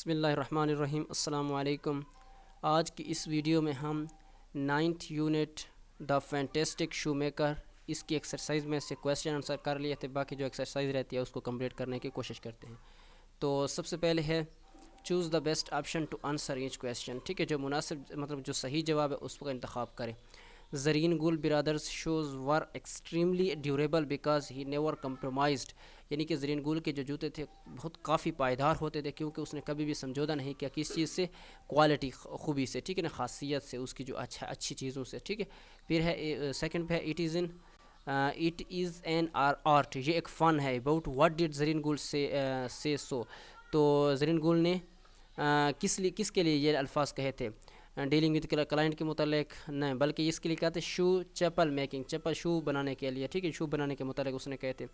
बिस्मिल्लाहिर्रहमानिर्रहीम अस्सलामु अलैकुम। आज की इस वीडियो में हम 9th unit the fantastic shoe maker इसकी एक्सरसाइज में से क्वेश्चन आंसर कर लिए थे। बाकी जो एक्सरसाइज रहती है उसको कंप्लीट करने की कोशिश करते हैं। तो सबसे पहले है choose the best option to answer each question. ठीक है, जो मुनासिब मतलब जो सही जवाब है उसका इंतखाब करें। ज़रीन गुल brothers shoes were extremely durable because he never compromised. यानी कि ज़रीन गुल के जो जूते थे बहुत काफ़ी पायदार होते थे, क्योंकि उसने कभी भी समझौता नहीं किया किस चीज़ से, क्वालिटी खूबी से, ठीक है ना, खासियत से, उसकी जो अच्छी चीज़ों से। ठीक है, फिर है सेकंड पे है इट इज़ एन आर्ट, ये एक फ़न है। अबाउट व्हाट डिड ज़रीन गुल से सो, तो ज़रीन गुल ने किसके लिए ये अल्फाज कहे थे। डीलिंग विद क्लाइंट के मुतालिक नहीं, बल्कि इसके लिए कहते शू चप्पल मेकिंग, चप्पल शू बनाने के लिए। ठीक है, शू बनाने के मुतालिक उसने कहते।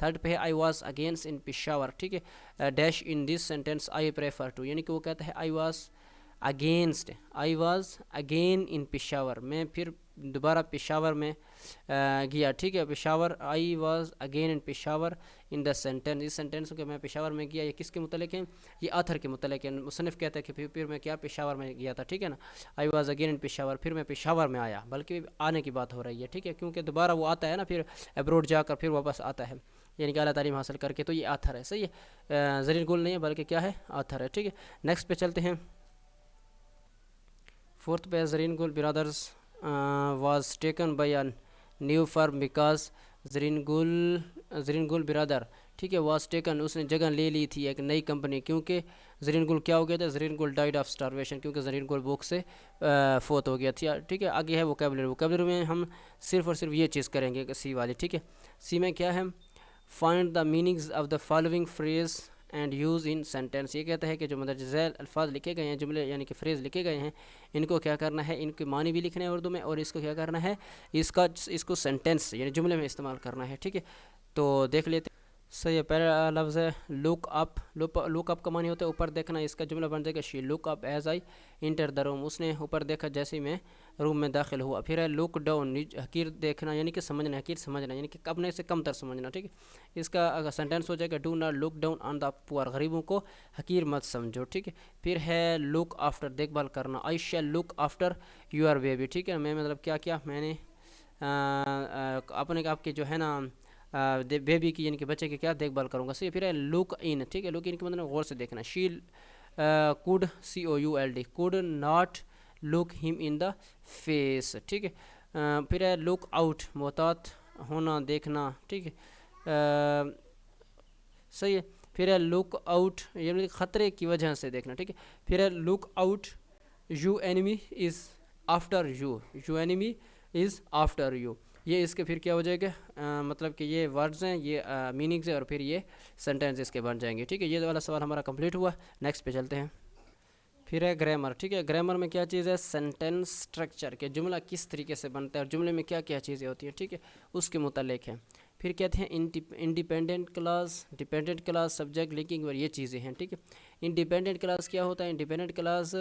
थर्ड पे है I was against in Peshawar. ठीक है, dash in this sentence I prefer to, यानी कि वो कहता है I was again in Peshawar, मैं फिर दोबारा पेशावर में गया। ठीक है, Peshawar, I was again in Peshawar in the sentence, इस सेंटेंस के मैं पेशावर में गया, ये किसके मुतालिक है, ये आथर के मुतालिक है। मुसन्निफ़ कहता है कि फिर मैं क्या पेशावर में गया था। ठीक है ना, आई वाज अगेन इन पेशावर, फिर मैं पेशावर में आया, बल्कि आने की बात हो रही है। ठीक है, क्योंकि दोबारा वो आता है ना, फिर अब्रोड जाकर फिर वापस आता है, यानी कि आला तालीम हासिल करके, तो ये आथर है। सही है, ज़रीन गुल नहीं है बल्कि क्या है, आथर है। ठीक है, नेक्स्ट पे चलते हैं। फोर्थ पे ज़रीन गुल brothers was taken by a new firm because Zareen गुल ब्रदर, ठीक है, वाज टेकन, उसने जगह ले ली थी एक नई कंपनी, क्योंकि ज़रीन गुल क्या हो गया था, ज़रीन गुल डाइड ऑफ स्टारवेशन, क्योंकि ज़रीन गुल भूख से फोत हो गया थी। ठीक है, आगे है वोकैबुलरी में हम सिर्फ और सिर्फ ये चीज़ करेंगे सी वाली। ठीक है, सी में क्या है, find the meanings of the following phrase and use in sentence. ये कहता है कि जो मदरज झैल अल्फाज लिखे गए हैं, जुमले यानी कि फ्रेज़ लिखे गए हैं, इनको क्या करना है, इनके मानी भी लिखने हैं उर्दू में, और इसको क्या करना है, इसको सेंटेंस यानी जुमले में इस्तेमाल करना है। ठीक है, तो देख लेते हैं। सही है, पहला लफ्ज़ है लुक अप। लुक अप का मानी होता है ऊपर देखना। इसका जुमला बन जाएगा she look up as I enter the room, उसने ऊपर देखा जैसे ही मैं रूम में दाखिल हुआ। फिर है लुक डाउन, हकीर देखना, यानी कि समझना, हकीर समझना, यानी कि अपने से कम तर समझना। ठीक है, इसका अगर सेंटेंस हो जाएगा do not look down on the poor, गरीबों को हकीर मत समझो। ठीक है, फिर है लुक आफ्टर, देखभाल करना। आई शैल लुक आफ्टर यूर बेबी। ठीक है, मैं मतलब क्या क्या मैंने अपने आपके जो है ना बेबी की यानी कि बच्चे की क्या देखभाल करूँगा। सही, फिर है लुक इन। ठीक है, लुक इन के मतलब गौर से देखना। She could COULD could not look him in the face. ठीक है, फिर है लुक आउट, मोहतात होना, देखना। ठीक है, सही है, फिर है लुक आउट यानी ख़तरे की वजह से देखना। ठीक है, फिर है look out you enemy is after you enemy is after you. ये इसके फिर क्या हो जाएगा, मतलब कि ये वर्ड्स हैं, ये मीनिंग्स हैं, और फिर ये सेंटेंस इसके बन जाएंगे। ठीक है, ये वाला सवाल हमारा कंप्लीट हुआ। नेक्स्ट पे चलते हैं। फिर है ग्रामर। ठीक है, ग्रामर में क्या चीज़ है, सेंटेंस स्ट्रक्चर के, जुमला किस तरीके से बनता है और जुमले में क्या क्या चीज़ें होती हैं। ठीक है, उसके मुतालिक है। फिर कहते हैं independent class, dependent class, subject, linking verb, ये चीज़ें हैं। ठीक है, इंडिपेंडेंट क्लास क्या होता है, independent class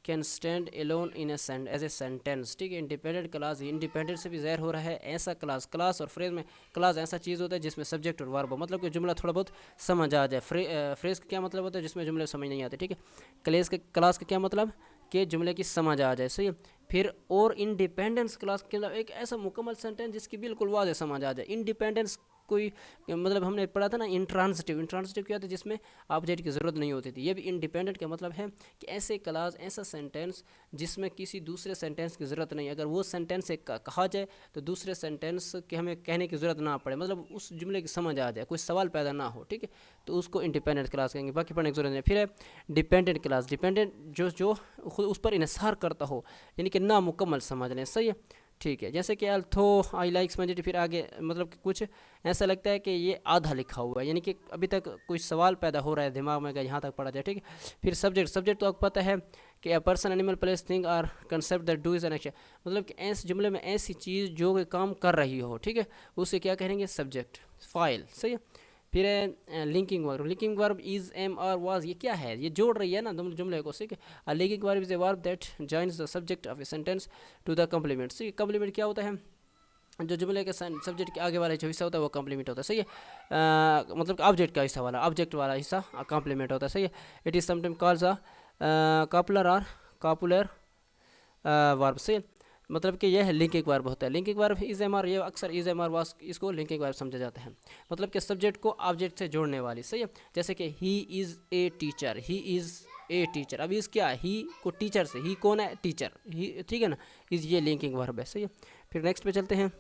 can stand alone in as a sentence. ठीक है, इंडिपेंडेंट क्लास, इंडिपेंडेंट से भी ज़ाहिर हो रहा है ऐसा क्लास और फ्रेज में क्लास ऐसा चीज़ होता है जिसमें सब्जेक्ट और वर्ब हो, मतलब कि जुमला थोड़ा बहुत समझ आ जाए। फ्रेज का क्या मतलब होता है, जिसमें जुमले समझ नहीं आते। ठीक है, क्लास का क्या मतलब कि जुमले की समझ आ जाए। सही है, फिर और इंडिपेंडेंस क्लास के मतलब एक ऐसा मुकम्मल सेंटेंस जिसकी बिल्कुल वाज़ेह समझ आ जाए। इंडिपेंडेंस कोई मतलब हमने पढ़ा था ना इंट्रांसिटिव क्या था, जिसमें ऑब्जेक्ट की ज़रूरत नहीं होती थी। ये भी इंडिपेंडेंट का मतलब है कि ऐसे क्लास, ऐसा सेंटेंस जिसमें किसी दूसरे सेंटेंस की ज़रूरत नहीं, अगर वो सेंटेंस एक कहा जाए तो दूसरे सेंटेंस के हमें कहने की ज़रूरत ना पड़े, मतलब उस जुमले की समझ आ जाए, कोई सवाल पैदा ना हो। ठीक है, तो उसको इंडिपेंडेंट क्लास कहेंगे, बाकी पढ़ने की ज़रूरत नहीं। फिर है डिपेंडेंट क्लास, डिपेंडेंट जो खुद उस पर इन्हिसार करता हो, यानी कि ना मुकम्मल समझ लें। सही है, ठीक है, जैसे कि अल्थो आई लाइक्स मैजिटी, फिर आगे मतलब कि कुछ ऐसा लगता है कि ये आधा लिखा हुआ है, यानी कि अभी तक कोई सवाल पैदा हो रहा है दिमाग में, यहाँ तक पढ़ा जाए। ठीक है, फिर सब्जेक्ट तो आपको पता है कि a person, animal, place, thing or concept that do is an action, मतलब कि ऐसे जुमले में ऐसी चीज़ जो काम कर रही हो। ठीक है, उसे क्या कहेंगे, सब्जेक्ट, फाइल। सही है, फिर है linking verb is, am, are, was, ये क्या है, ये जोड़ रही है ना जुमले को। ठीक है, linking verb is a verb that joins the subject of a sentence to the complement. ठीक है, कम्प्लीमेंट क्या होता है, जो जुमले के सब्जेक्ट के आगे वाला जो हिस्सा होता है वो कॉम्प्लीमेंट होता है, सही है। मतलब ऑब्जेक्ट का हिस्सा वाला, ऑब्जेक्ट वाला हिस्सा कॉम्प्लीमेंट होता है, सही है। It is sometime called a copular और कॉपुलर वर्ब, सही है। मतलब कि यह लिंकिंग वर्ब होता है। Linking verb is am are, ये अक्सर इज एम आर वास इसको लिंकिंग वर्ब समझा जाता है। मतलब कि सब्जेक्ट को ऑब्जेक्ट से जोड़ने वाली, सही है। जैसे कि he is a teacher, he is a teacher. अभी इस क्या है, ही को टीचर से, ही कौन है, टीचर, ही, ठीक है ना। इज़ ये लिंकिंग वर्ब है, सही है। फिर नेक्स्ट पे चलते हैं।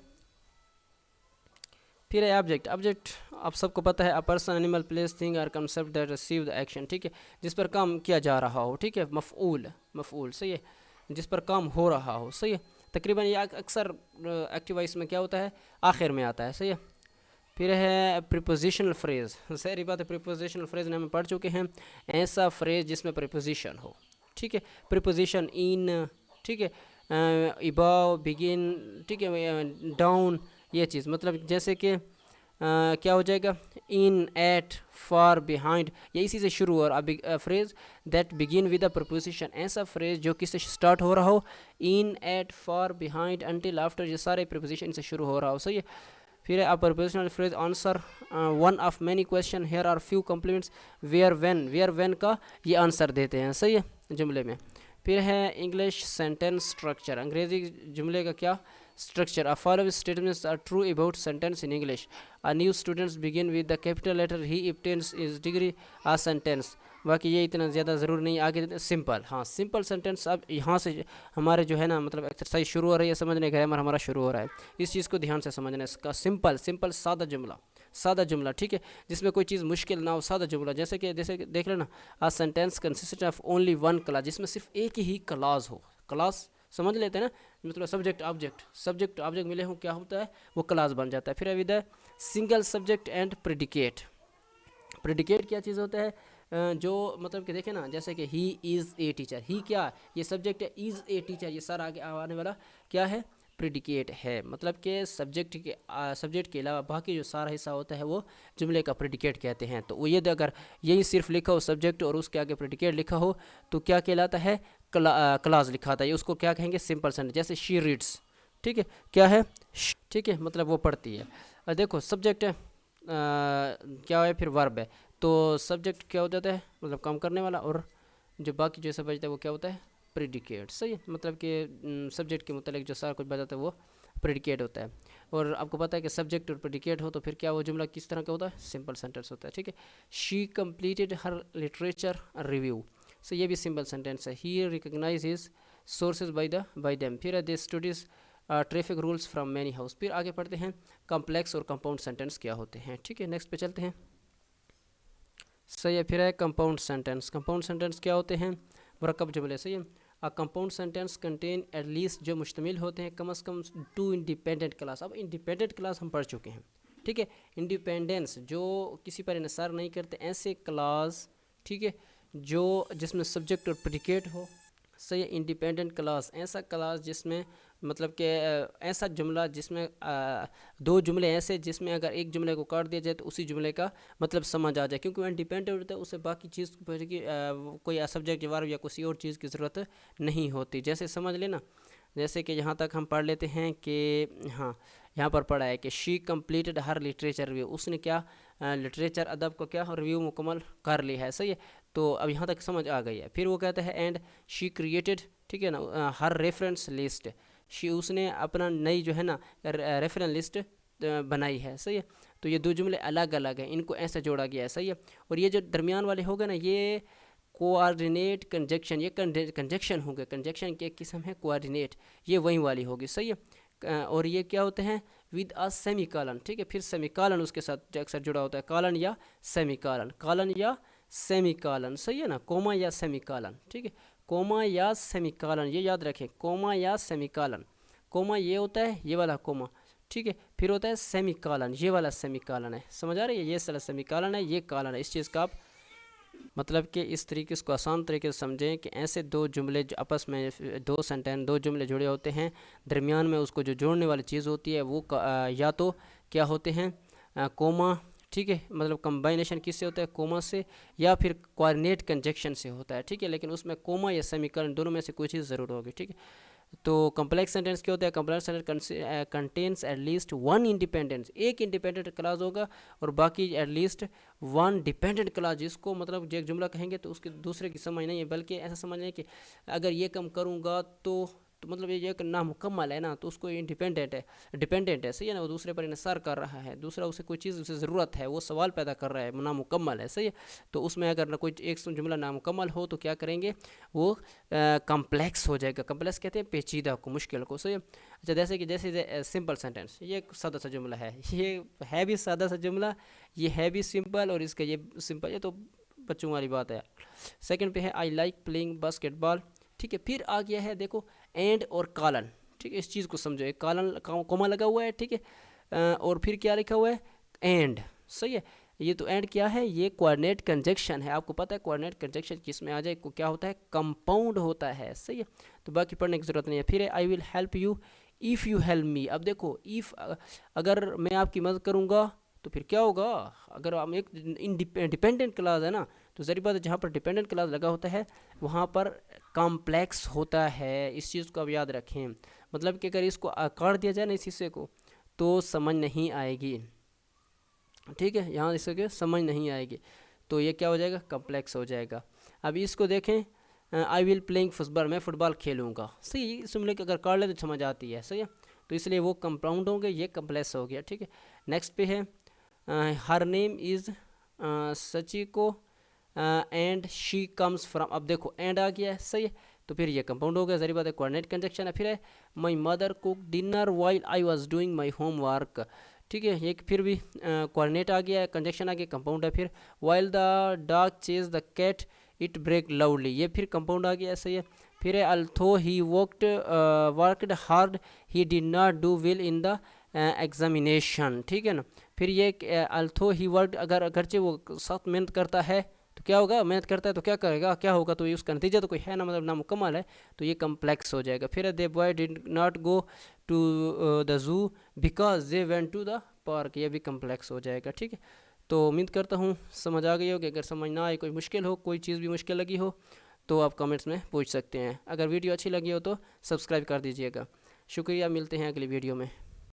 फिर है ऑब्जेक्ट। ऑब्जेक्ट आप सबको पता है, a person, animal, place, thing और concept that receive the action, ठीक है, जिस पर काम किया जा रहा हो, ठीक है। मफऊल, मफऊल, सही है, जिस पर काम हो रहा हो, सही है। तकरीबन ये अक्सर एक्टिव वॉइस में क्या होता है, आखिर में आता है, सही है। फिर है प्रीपोजिशनल फ्रेज। सारी बात है, प्रीपोजिशनल फ्रेज ने हम पढ़ चुके हैं, ऐसा फ्रेज जिसमें प्रीपोजिशन हो, ठीक है। प्रीपोजिशन इन, ठीक है, अबाव, बिगिन, ठीक है, डाउन, ये चीज़ मतलब जैसे कि क्या हो जाएगा, इन, एट, फार, बिहाइंड, ये इसी से शुरू हो रहा। Phrase that begin with a preposition, ऐसा फ्रेज जो किससे स्टार्ट हो रहा हो, इन, एट, फार, बिहाइंड, अनटिल, आफ्टर, ये सारे प्रपोजिशन से शुरू हो रहा हो, सही है। फिर a prepositional phrase answer one of many question, here are few complements, where when का ये आंसर देते हैं, सही है, जुमले में। फिर है इंग्लिश सेंटेंस स्ट्रक्चर, अंग्रेजी जुमले का क्या structure. A following statements are true about sentence in English. A new students begin with the capital letter, he obtains his degree, a sentence. बाकी ये इतना ज़्यादा ज़रूर नहीं, आगे सिंपल, हाँ सिंपल सेंटेंस। अब यहाँ से हमारे जो है ना मतलब एक्सरसाइज शुरू हो रही है, समझने ग्रामर हमारा शुरू हो रहा है, इस चीज़ को ध्यान से समझना है। इसका सिंपल सिंपल सादा जुमला, सादा जुमला, ठीक है, जिसमें कोई चीज़ मुश्किल ना हो, सादा जुमला। जैसे कि देख लेना, a sentence consist of only one clause, जिसमें सिर्फ एक ही क्लास हो। क्लास समझ लेते हैं ना, मतलब सब्जेक्ट ऑब्जेक्ट, सब्जेक्ट ऑब्जेक्ट मिले हों, क्या होता है वो क्लास बन जाता है। फिर with single subject and predicate. Predicate क्या चीज़ होता है, जो मतलब कि देखें ना, जैसे कि ही इज़ ए टीचर, ही क्या ये सब्जेक्ट है, इज़ ए टीचर ये सारा आगे आने वाला क्या है, प्रेडिकेट है। मतलब कि सब्जेक्ट के अलावा बाकी जो सारा हिस्सा होता है वो जुमले का प्रेडिकेट कहते हैं। तो ये अगर यही सिर्फ लिखा हो सब्जेक्ट और उसके आगे प्रेडिकेट लिखा हो तो क्या कहलाता है, क्लास लिखा था। ये उसको क्या कहेंगे, सिंपल सेंटेंस। जैसे शी रीड्स, ठीक है, क्या है, ठीक है, मतलब वो पढ़ती है। देखो सब्जेक्ट है, क्या है, फिर वर्ब है, तो सब्जेक्ट क्या हो जाता है, मतलब काम करने वाला, और जो बाकी जो सब बचता है वो क्या होता है, प्रेडिकेट, सही है। मतलब कि सब्जेक्ट के मुतालिक जो सारा कुछ बचाता है वो प्रेडिकेट होता है। और आपको पता है कि सब्जेक्ट और प्रेडिकेट हो तो फिर क्या वो जुमला किस तरह का होता है, सिंपल सेंटेंस होता है, ठीक है। She completed her literature review, so ये भी सिंपल सेंटेंस है। He recognise his sources by them. फिर they studies traffic rules from many house. फिर आगे पढ़ते हैं कॉम्प्लेक्स और कंपाउंड सेंटेंस क्या होते हैं, ठीक है। नेक्स्ट पे चलते हैं, सही है। फिर है कंपाउंड सेंटेंस। कंपाउंड सेंटेंस क्या होते हैं, मुरक्कब जुमले, सही है। A compound sentence contain at least, जो मुश्तमिल होते हैं कम से कम टू इंडिपेंडेंट क्लास। अब इंडिपेंडेंट क्लास हम पढ़ चुके हैं, ठीक है। इंडिपेंडेंस जो किसी पर इन्हिसार नहीं करते, ऐसे क्लास, ठीक है, जो जिसमें सब्जेक्ट और प्रेडिकेट हो, सही है। इंडिपेंडेंट क्लास, ऐसा क्लास जिसमें मतलब कि ऐसा जुमला जिसमें दो जुमले ऐसे जिसमें अगर एक जुमले को काट दिया जाए तो उसी जुमले का मतलब समझ आ जाए, क्योंकि वो इंडिपेंडेंट होता है, उससे बाकी चीज़ की कोई सब्जेक्ट वर्ब या किसी और चीज़ की ज़रूरत नहीं होती। जैसे समझ लेना, जैसे कि यहाँ तक हम पढ़ लेते हैं कि हाँ यहाँ पर पढ़ा है कि she completed her literature review, उसने क्या लिटरेचर अदब को क्या रिव्यू मुकम्मल कर ली है, सही है। तो अब यहाँ तक समझ आ गई है। फिर वो कहता है एंड शी क्रिएटेड, ठीक है ना, हर रेफरेंस लिस्ट, शी उसने अपना नई जो है ना रेफरेंस लिस्ट बनाई है, सही है। तो ये दो जुमले अलग अलग हैं, इनको ऐसे जोड़ा गया है, सही है। और ये जो दरमियान वाले हो गए ना, ये कोऑर्डिनेट कंजक्शन, ये कंजक्शन होंगे, कंजक्शन की एक किस्म है कोऑर्डिनेट, ये वही वाली होगी, सही है। और ये क्या होते हैं, विद अ सेमी कॉलन, ठीक है। फिर सेमी कॉलन उसके साथ अक्सर जुड़ा होता है, कॉलन या सेमी कॉलन, कॉलन या सेमी कॉलन, सही है ना, कोमा या सेमी कॉलन, ठीक है। कोमा या सेमी कॉलन, ये याद रखें, कोमा या सेमी कॉलन। कोमा ये होता है ये वाला कोमा, ठीक है। फिर होता है सेमी कॉलन, ये वाला सेमी कॉलन है, समझ आ रही है, ये सारा सेमी कॉलन है, ये कॉलन है। इस चीज़ का आप मतलब कि इस तरीके इसको आसान तरीके से समझें कि ऐसे दो जुमले जो आपस में दो सेंटेंस दो जुमले जुड़े होते हैं, दरमियान में उसको जो जोड़ने वाली चीज़ होती है वो या तो क्या होते हैं, कोमा, ठीक है, मतलब कंबाइनेशन किससे होता है, कोमा से, या फिर कोऑर्डिनेट कंजक्शन से होता है, ठीक है। लेकिन उसमें कोमा या सेमीकोलन दोनों में से कोई चीज़ ज़रूर होगी, ठीक है। तो कम्प्लेक्स सेंटेंस क्या होता है? Complex sentence contains at least one independent, एक इंडिपेंडेंट क्लास होगा और बाकी एटलीस्ट वन डिपेंडेंट क्लास, जिसको मतलब जो एक जुमला कहेंगे तो उसके दूसरे की समझ नहीं है, बल्कि ऐसा समझ नहीं कि अगर ये काम करूँगा तो मतलब ये एक नामुकम्मल है ना, तो उसको इंडिपेंडेंट है, डिपेंडेंट है, सही है ना, वो दूसरे पर इन्हिसार कर रहा है, दूसरा उसे कोई चीज़ उसे ज़रूरत है, वो सवाल पैदा कर रहा है, नामुकम्मल है, सही है। तो उसमें अगर कोई एक जुमला नामुकम्मल हो तो क्या करेंगे, वो कम्प्लेक्स हो जाएगा। कम्प्लेक्स कहते हैं पेचीदा को, मुश्किल को, सही है। अच्छा, जैसे सिंपल सेंटेंस, ये एक सादा सा जुमला है, ये है भी सादा सा जुमला, ये है भी सिंपल, और इसका ये सिंपल, ये तो बच्चों वाली बात है। सेकंड पे है आई लाइक प्लेइंग बास्केटबॉल, ठीक है। फिर आ गया है देखो एंड और कॉलन, ठीक है, इस चीज़ को समझो, एक कॉलन कॉमा लगा हुआ है, ठीक है, और फिर क्या लिखा हुआ है, एंड, सही है। ये तो एंड क्या है, ये कोऑर्डिनेट कंजक्शन है, आपको पता है कोऑर्डिनेट कंजक्शन किसमें आ जाए, को क्या होता है, कंपाउंड होता है, सही है। तो बाकी पढ़ने की ज़रूरत नहीं है। फिर है I will help you if you help me. अब देखो इफ़, अगर मैं आपकी मदद करूँगा तो फिर क्या होगा, अगर हम एक डिपेंडेंट क्लास है ना, तो ज़री बात है, जहाँ पर डिपेंडेंट क्लास लगा होता है वहाँ पर कॉम्प्लेक्स होता है, इस चीज़ को आप याद रखें। मतलब कि अगर इसको काट दिया जाए ना इस हिस्से को तो समझ नहीं आएगी, ठीक है, यहाँ इसके समझ नहीं आएगी, तो ये क्या हो जाएगा, कॉम्प्लेक्स हो जाएगा। अब इसको देखें, आई विल प्लेइंग फुटबॉल, मैं फुटबॉल खेलूँगा, सही, इसमें लेकर अगर काट ले तो समझ आती है, सही है। तो इसलिए वो कंपाउंड हो गए, ये कॉम्प्लेक्स हो गया, ठीक है। नेक्स्ट पे है her name is Sachiko and she comes from. अब देखो एंड आ गया है, सही है, तो फिर ये कंपाउंड हो गया, जरी बात है, कोऑर्डिनेट कंजक्शन है। फिर है my mother cook dinner while I was doing my homework, ठीक है, ये फिर भी कोऑर्डिनेट आ गया है, कंजक्शन आ गया, कंपाउंड है। फिर while the dog chase the cat it break loudly, ये फिर कंपाउंड आ गया है, सही है। फिर है अल्थो he worked hard he did not do well in the examination, ठीक है ना। फिर ये अल्थो ही वर्क, अगर अगरचे वो सख्त मेहनत करता है तो क्या होगा, मेहनत करता है तो क्या करेगा, क्या होगा, तो ये उसका नतीजा तो कोई है ना, मतलब नामुकम्मल है, तो ये कम्प्लेक्स हो जाएगा। फिर the boy did not go to the zoo because they went to the park, ये भी कम्प्लेक्स हो जाएगा, ठीक है। तो उम्मीद करता हूँ समझ आ गई होगी। अगर समझ ना आए, कोई मुश्किल हो, कोई चीज़ भी मुश्किल लगी हो तो आप कमेंट्स में पूछ सकते हैं। अगर वीडियो अच्छी लगी हो तो सब्सक्राइब कर दीजिएगा। शुक्रिया, मिलते हैं अगली वीडियो में।